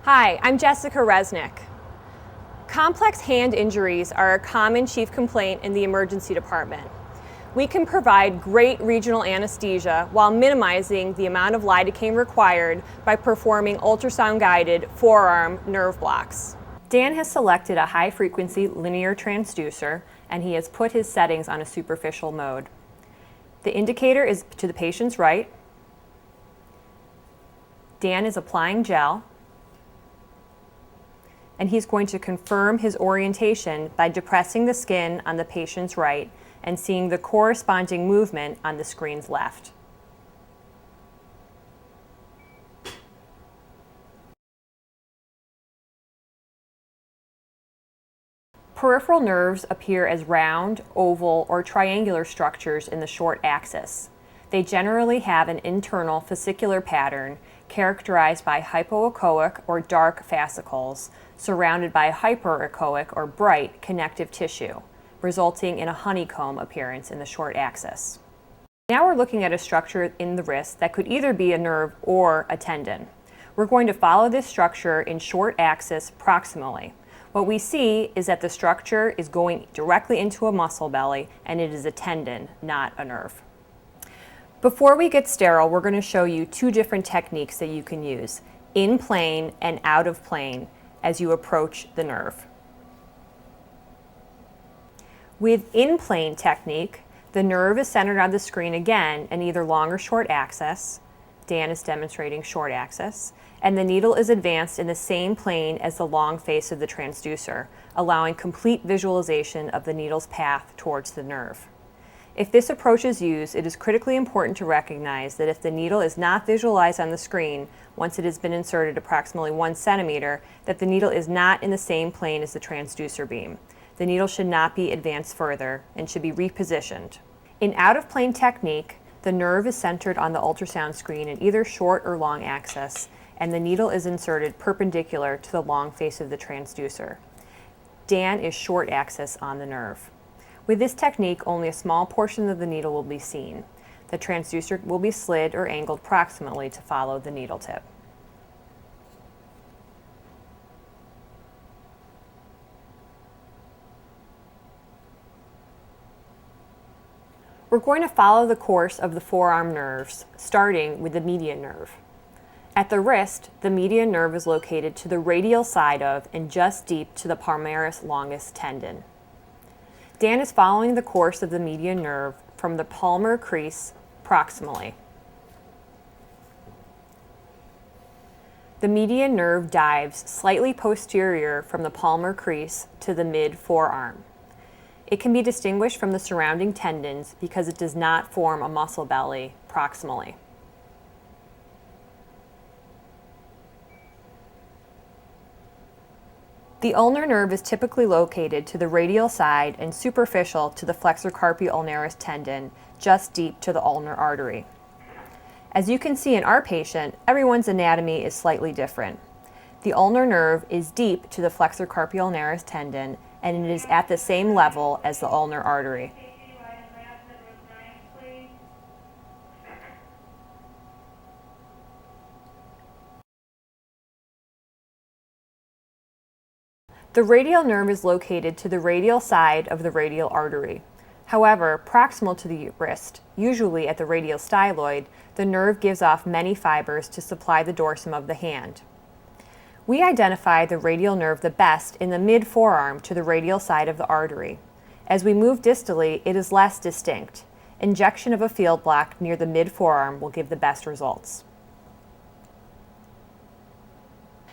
Hi, I'm Jessica Resnick. Complex hand injuries are a common chief complaint in the emergency department. We can provide great regional anesthesia while minimizing the amount of lidocaine required by performing ultrasound-guided forearm nerve blocks. Dan has selected a high-frequency linear transducer, and he has put his settings on a superficial mode. The indicator is to the patient's right. Dan is applying gel, and he's going to confirm his orientation by depressing the skin on the patient's right and seeing the corresponding movement on the screen's left. Peripheral nerves appear as round, oval, or triangular structures in the short axis. They generally have an internal fascicular pattern characterized by hypoechoic or dark fascicles surrounded by hyperechoic or bright connective tissue, resulting in a honeycomb appearance in the short axis. Now we're looking at a structure in the wrist that could either be a nerve or a tendon. We're going to follow this structure in short axis proximally. What we see is that the structure is going directly into a muscle belly, and it is a tendon, not a nerve. Before we get sterile, we're going to show you two different techniques that you can use, in plane and out of plane, as you approach the nerve. With in-plane technique, the nerve is centered on the screen again in either long or short axis. Dan is demonstrating short axis. And the needle is advanced in the same plane as the long face of the transducer, allowing complete visualization of the needle's path towards the nerve. If this approach is used, it is critically important to recognize that if the needle is not visualized on the screen once it has been inserted approximately 1 centimeter, that the needle is not in the same plane as the transducer beam. The needle should not be advanced further and should be repositioned. In out-of-plane technique, the nerve is centered on the ultrasound screen in either short or long axis, and the needle is inserted perpendicular to the long face of the transducer. Dan is short axis on the nerve. With this technique, only a small portion of the needle will be seen. The transducer will be slid or angled proximally to follow the needle tip. We're going to follow the course of the forearm nerves, starting with the median nerve. At the wrist, the median nerve is located to the radial side of and just deep to the palmaris longus tendon. Dan is following the course of the median nerve from the palmar crease proximally. The median nerve dives slightly posterior from the palmar crease to the mid-forearm. It can be distinguished from the surrounding tendons because it does not form a muscle belly proximally. The ulnar nerve is typically located to the radial side and superficial to the flexor carpi ulnaris tendon, just deep to the ulnar artery. As you can see in our patient, everyone's anatomy is slightly different. The ulnar nerve is deep to the flexor carpi ulnaris tendon, and it is at the same level as the ulnar artery. The radial nerve is located to the radial side of the radial artery. However, proximal to the wrist, usually at the radial styloid, the nerve gives off many fibers to supply the dorsum of the hand. We identify the radial nerve the best in the mid-forearm to the radial side of the artery. As we move distally, it is less distinct. Injection of a field block near the mid-forearm will give the best results.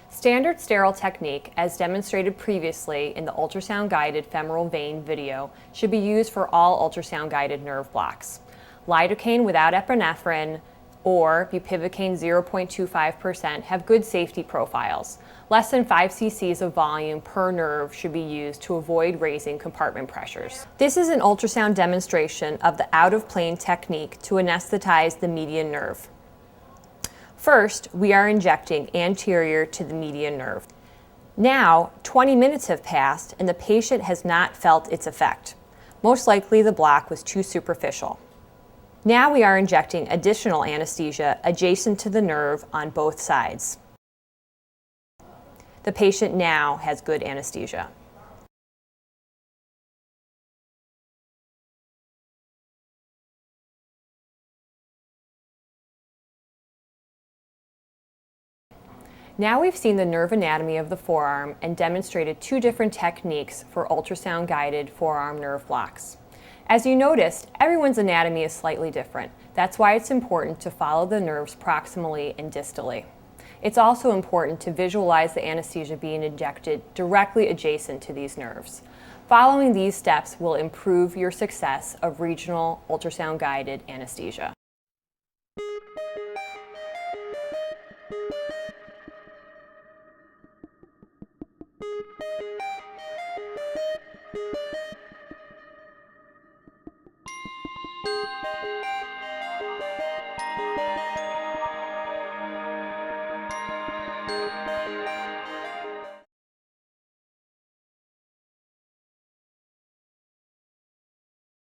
Standard sterile technique, as demonstrated previously in the ultrasound-guided femoral vein video, should be used for all ultrasound-guided nerve blocks. Lidocaine without epinephrine or bupivacaine 0.25% have good safety profiles. Less than 5 cc's of volume per nerve should be used to avoid raising compartment pressures. This is an ultrasound demonstration of the out-of-plane technique to anesthetize the median nerve. First, we are injecting anterior to the median nerve. Now, 20 minutes have passed and the patient has not felt its effect. Most likely the block was too superficial. Now we are injecting additional anesthesia adjacent to the nerve on both sides. The patient now has good anesthesia. Now we've seen the nerve anatomy of the forearm and demonstrated two different techniques for ultrasound-guided forearm nerve blocks. As you noticed, everyone's anatomy is slightly different. That's why it's important to follow the nerves proximally and distally. It's also important to visualize the anesthesia being injected directly adjacent to these nerves. Following these steps will improve your success of regional ultrasound-guided anesthesia.